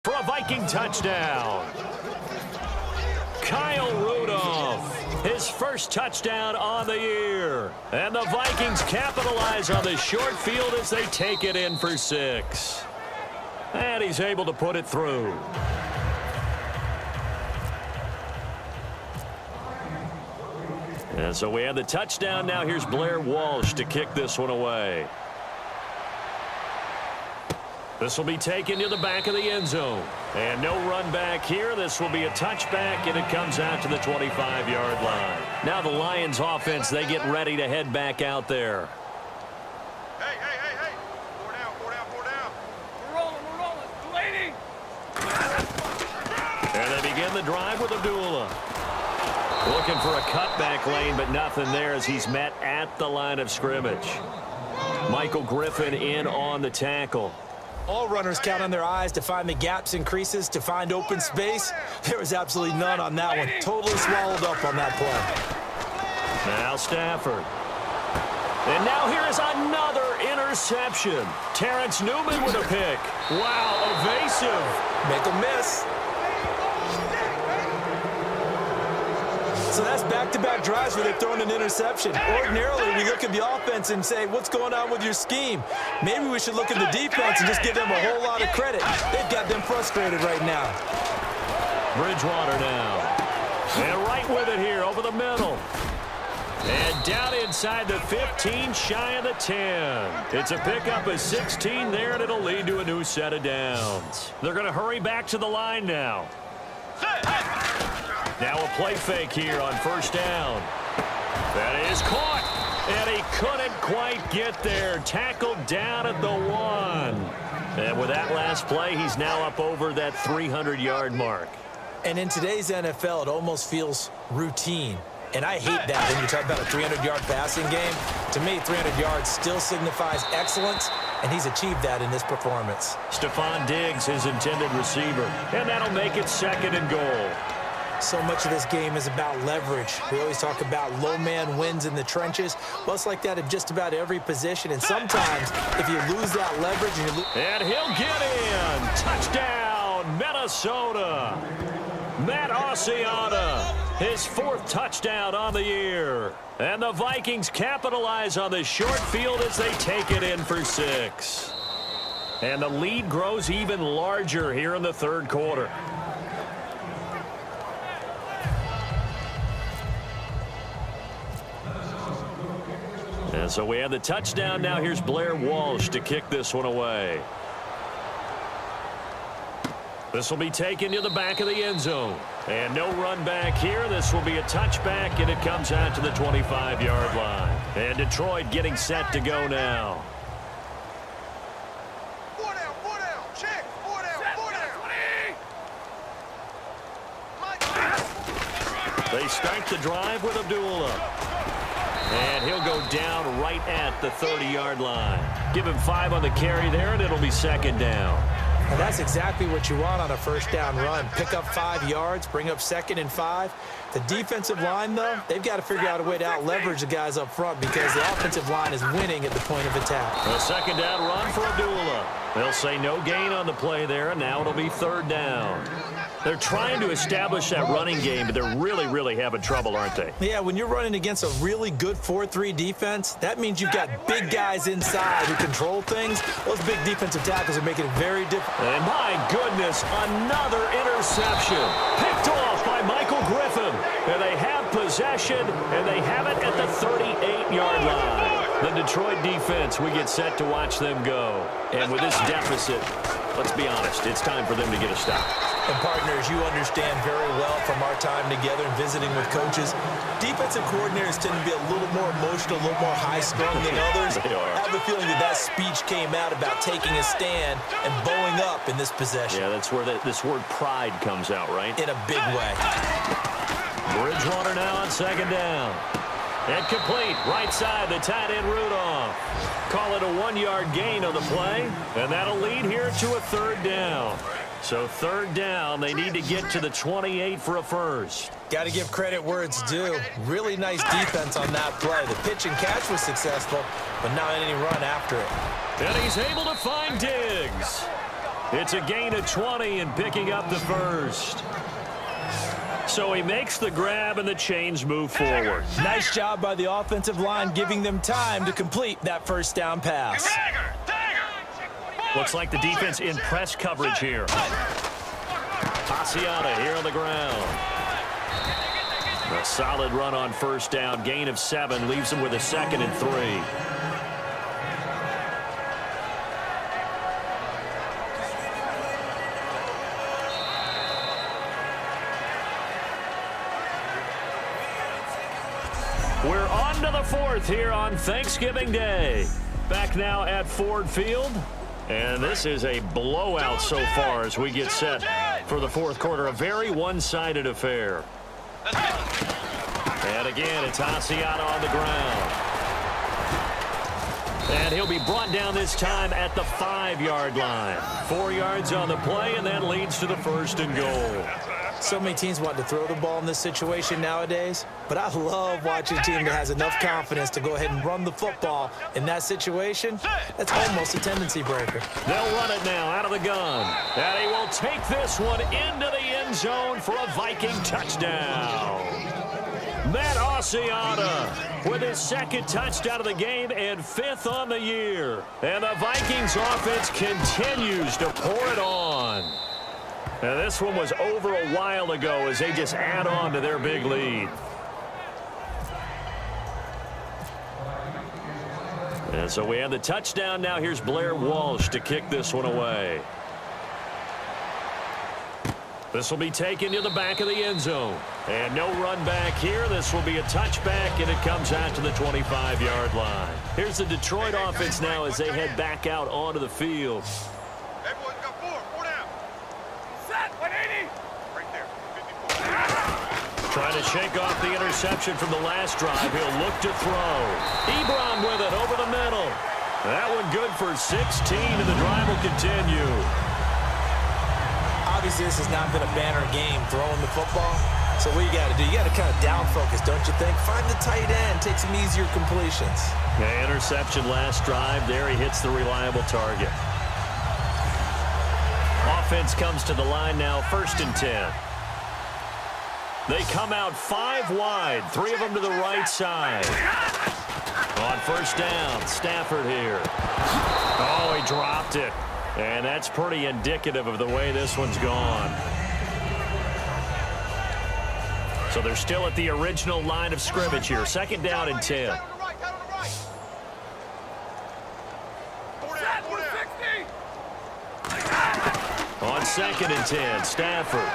for a Viking touchdown. Kyle Rudolph, his first touchdown on the year. And the Vikings capitalize on the short field as they take it in for 6. And he's able to put it through. And so we have the touchdown. Now here's Blair Walsh to kick this one away. This will be taken to the back of the end zone. And no run back here. This will be a touchback, and it comes out to the 25-yard line. Now the Lions offense, they get ready to head back out there. Hey. 4 down. We're rolling. Waiting. And they begin the drive with Abdullah. Looking for a cutback lane, but nothing there as he's met at the line of scrimmage. Michael Griffin in on the tackle. All runners count on their eyes to find the gaps and creases, to find open space. There was absolutely none on that one. Totally swallowed up on that play. Now Stafford. And now here is another interception. Terrence Newman with a pick. Wow, evasive. Make a miss. So that's back-to-back drives where they've thrown an interception. Ordinarily, we look at the offense and say, what's going on with your scheme? Maybe we should look at the defense and just give them a whole lot of credit. They've got them frustrated right now. Bridgewater now. And right with it here over the middle. And down inside the 15, shy of the 10. It's a pickup of 16 there, and it'll lead to a new set of downs. They're going to hurry back to the line now. Now a play fake here on first down. That is caught. And he couldn't quite get there. Tackled down at the 1. And with that last play, he's now up over that 300-yard mark. And in today's NFL, it almost feels routine. And I hate that when you talk about a 300-yard passing game. To me, 300 yards still signifies excellence, and he's achieved that in this performance. Stephon Diggs, his intended receiver. And that'll make it 2nd and goal. So much of this game is about leverage. We always talk about low man wins in the trenches. Well, it's like that at just about every position. And sometimes, if you lose that leverage and he'll get in. Touchdown, Minnesota. Matt Asiata, his 4th touchdown on the year. And the Vikings capitalize on the short field as they take it in for 6. And the lead grows even larger here in the 3rd quarter. And so we have the touchdown. Now here's Blair Walsh to kick this one away. This will be taken to the back of the end zone. And no run back here. This will be a touchback, and it comes out to the 25-yard line. And Detroit getting set to go now. 4 down. Check. 4 down. They start the drive with Abdullah. And he'll go down right at the 30-yard line. Give him 5 on the carry there, and it'll be 2nd down. And that's exactly what you want on a first down run. Pick up 5 yards, bring up 2nd and 5. The defensive line, though, they've got to figure out a way to out-leverage the guys up front because the offensive line is winning at the point of attack. A 2nd down run for Abdullah. They'll say no gain on the play there, and now it'll be 3rd down. They're trying to establish that running game, but they're really having trouble, aren't they? Yeah, when you're running against a really good 4-3 defense, that means you've got big guys inside who control things. Those big defensive tackles are making it very difficult. And my goodness, another interception. Picked off by Michael Griffin. And they have possession, and they have it at the 38-yard line. The Detroit defense, we get set to watch them go. And with this deficit, let's be honest, it's time for them to get a stop. And partners, you understand very well from our time together and visiting with coaches, defensive coordinators tend to be a little more emotional, a little more high-strung than others. They are. I have a feeling that speech came out about taking a stand and bowing up in this possession. Yeah, that's where this word pride comes out, right? In a big way. Bridgewater now on 2nd down. And complete, right side, the tight end Rudolph. Call it a 1-yard gain on the play, and that'll lead here to a 3rd down. So 3rd down, they need to get to the 28 for a first. Got to give credit where it's due. Really nice defense on that play. The pitch and catch was successful, but not any run after it. And he's able to find Diggs. It's a gain of 20 and picking up the first. So he makes the grab and the chains move forward. Nice job by the offensive line giving them time to complete that first down pass. Looks like the defense in press coverage here. Asiata here on the ground. A solid run on first down. Gain of 7 leaves him with a 2nd and 3. We're on to the 4th here on Thanksgiving Day. Back now at Ford Field. And this is a blowout so far as we get set for the 4th quarter. A very one-sided affair. And again, it's Asiata on the ground. And he'll be brought down this time at the 5-yard line. 4 yards on the play, and that leads to the 1st and goal. So many teams want to throw the ball in this situation nowadays, but I love watching a team that has enough confidence to go ahead and run the football in that situation. That's almost a tendency breaker. They'll run it now out of the gun. And he will take this one into the end zone for a Viking touchdown. Matt Asiata with his 2nd touchdown of the game and 5th on the year. And the Vikings offense continues to pour it on. Now, this one was over a while ago as they just add on to their big lead. And so we have the touchdown. Now here's Blair Walsh to kick this one away. This will be taken to the back of the end zone. And no run back here. This will be a touchback, and it comes out to the 25-yard line. Here's the Detroit offense now as they head back out onto the field. Everyone's got 4 down. Set, 180. Right there, 54. Trying to shake off the interception from the last drive. He'll look to throw. Ebron with it over the middle. That one good for 16, and the drive will continue. Obviously, this has not been a banner game throwing the football. So what you got to do, you got to kind of down focus, don't you think? Find the tight end, take some easier completions. Yeah, interception last drive. There he hits the reliable target. Offense comes to the line now, 1st and 10. They come out 5 wide, 3 of them to the right side. On first down, Stafford here. Oh, he dropped it. And that's pretty indicative of the way this one's gone. So they're still at the original line of scrimmage here. 2nd down and 10. Down on the right, down on the right. 4 down, Set, 4 down. 160. On 2nd and 10, Stafford.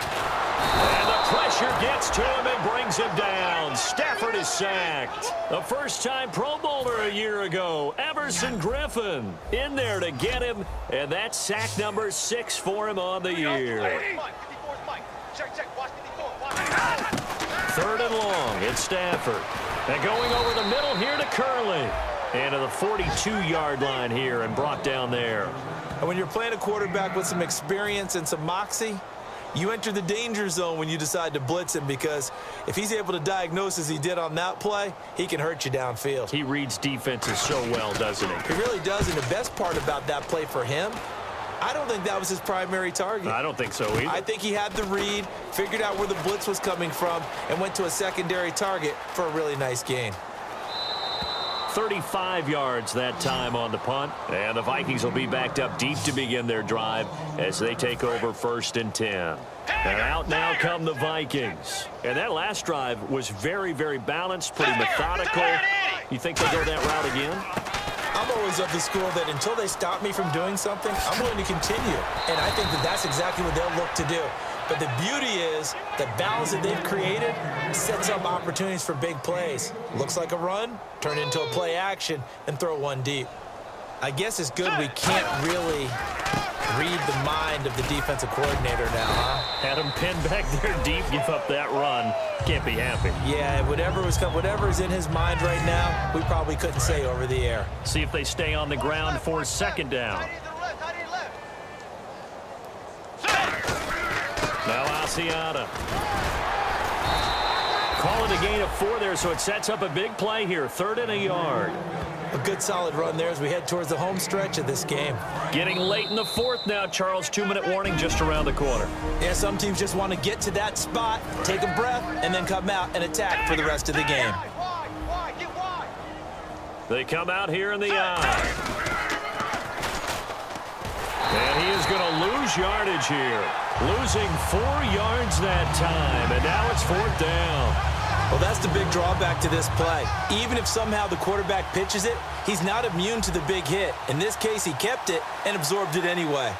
And the pressure gets to him and brings him down. Stafford is sacked. A first-time Pro Bowler a year ago, Everson Griffin, in there to get him. And that's sack number 6 for him on the year. Mike, 54's Mike. Check, watch 54, watch 54. 3rd and long, it's Stafford. And going over the middle here to Curley. And to the 42-yard line here and brought down there. And when you're playing a quarterback with some experience and some moxie, you enter the danger zone when you decide to blitz him, because if he's able to diagnose as he did on that play, he can hurt you downfield. He reads defenses so well, doesn't he? He really does, and the best part about that play for him, I don't think that was his primary target. I don't think so either. I think he had the read, figured out where the blitz was coming from, and went to a secondary target for a really nice gain. 35 yards that time on the punt. And the Vikings will be backed up deep to begin their drive as they take over 1st and 10. And out now come the Vikings. And that last drive was very, very balanced, pretty methodical. You think they'll go that route again? I'm always of the school that until they stop me from doing something, I'm willing to continue. And I think that that's exactly what they'll look to do. But the beauty is the balance that they've created sets up opportunities for big plays. Looks like a run, turn into a play action, and throw one deep. I guess it's good we can't really read the mind of the defensive coordinator now, huh? Had him pinned back there deep, give up that run. Can't be happy. Yeah, whatever is in his mind right now, we probably couldn't say over the air. See if they stay on the ground for 2nd down. Now Asiata. Call it a gain of 4 there, so it sets up a big play here. 3rd and a yard. A good solid run there as we head towards the home stretch of this game. Getting late in the fourth now, Charles. 2-minute warning just around the corner. Yeah, some teams just want to get to that spot, take a breath, and then come out and attack for the rest of the game. Wide, get wide. They come out here in the eye. And he is going to lose yardage here. Losing 4 yards that time, and now it's 4th down. Well, that's the big drawback to this play. Even if somehow the quarterback pitches it, he's not immune to the big hit. In this case, he kept it and absorbed it anyway.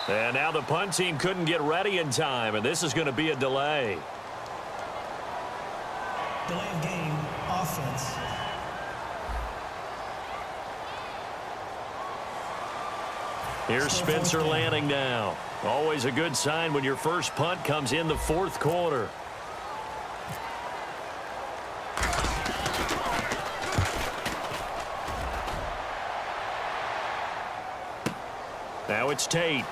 And now the punt team couldn't get ready in time, and this is going to be a delay. Delay of game, offense. Here's Spencer Lanning now. Always a good sign when your first punt comes in the 4th quarter. Now it's Tate.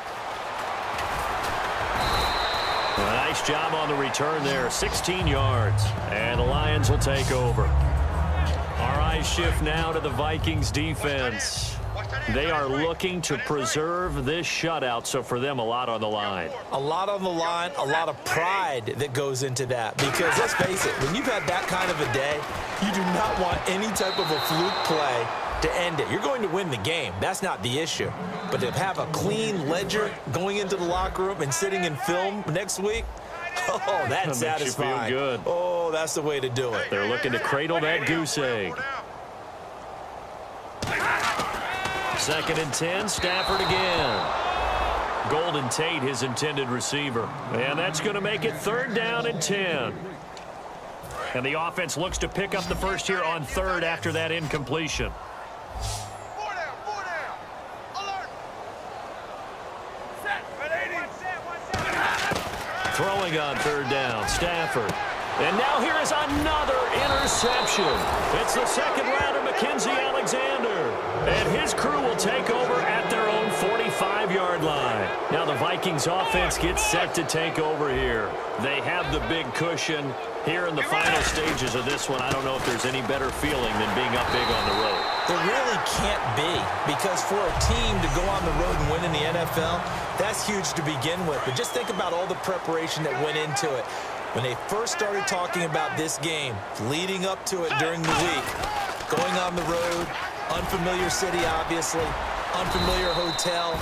Nice job on the return there, 16 yards. And the Lions will take over. Our eyes shift now to the Vikings defense. They are looking to preserve this shutout, so for them, a lot on the line. A lot on the line, a lot of pride that goes into that. Because let's face it, when you've had that kind of a day, you do not want any type of a fluke play to end it. You're going to win the game. That's not the issue. But to have a clean ledger going into the locker room and sitting in film next week, oh, that's satisfying. Makes you feel good. Oh, that's the way to do it. They're looking to cradle that goose egg. 2nd and 10, Stafford again. Golden Tate, his intended receiver. And that's going to make it 3rd down and 10. And the offense looks to pick up the first here on 3rd after that incompletion. 4 down. Alert. Set. 180. Throwing on 3rd down, Stafford. And now here is another interception. It's the 2nd rounder, Mackenzie Alexander. And his crew will take over at their own 45-yard line. Now the Vikings offense gets set to take over here. They have the big cushion. Here in the final stages of this one, I don't know if there's any better feeling than being up big on the road. There really can't be, because for a team to go on the road and win in the NFL, that's huge to begin with. But just think about all the preparation that went into it. When they first started talking about this game, leading up to it during the week, going on the road, unfamiliar city, obviously, unfamiliar hotel.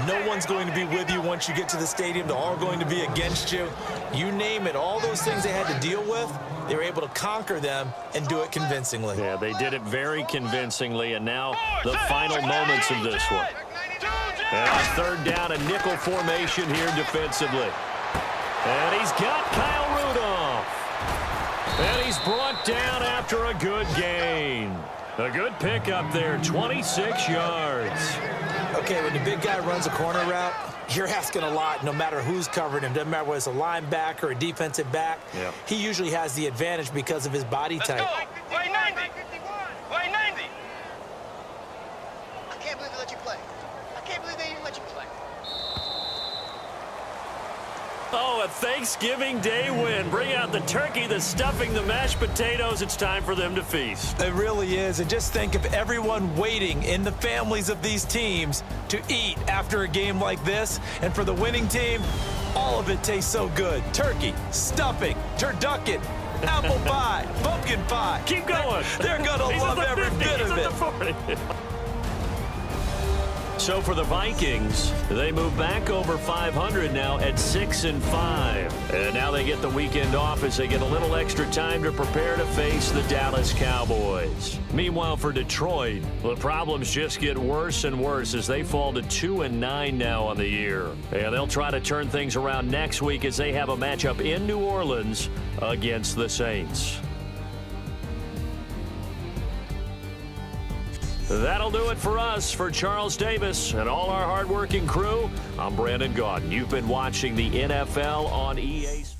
No one's going to be with you once you get to the stadium. They're all going to be against you. You name it, all those things they had to deal with, they were able to conquer them and do it convincingly. Yeah, they did it very convincingly, and now the final moments of this one. And on 3rd down, a nickel formation here defensively. And he's got Kyle Rudolph. And he's brought down after a good gain. A good pickup there, 26 yards. Okay, when the big guy runs a corner route, you're asking a lot no matter who's covering him. Doesn't matter whether it's a linebacker or a defensive back. Yeah. He usually has the advantage because of his body type. Way 90. Way 90. I can't believe they let you play. I can't believe they even let you play. Oh, a Thanksgiving Day win. Bring out the turkey, the stuffing, the mashed potatoes. It's time for them to feast. It really is. And just think of everyone waiting in the families of these teams to eat after a game like this. And for the winning team, all of it tastes so good. Turkey, stuffing, turducken, apple pie, pumpkin pie. Keep going. They're going to love every bit of it. So for the Vikings, they move back over 500 now at 6-5. And now they get the weekend off as they get a little extra time to prepare to face the Dallas Cowboys. Meanwhile, for Detroit, the problems just get worse and worse as they fall to 2-9 now on the year. And they'll try to turn things around next week as they have a matchup in New Orleans against the Saints. That'll do it for us. For Charles Davis and all our hardworking crew, I'm Brandon Gaudin. You've been watching the NFL on EA Sports.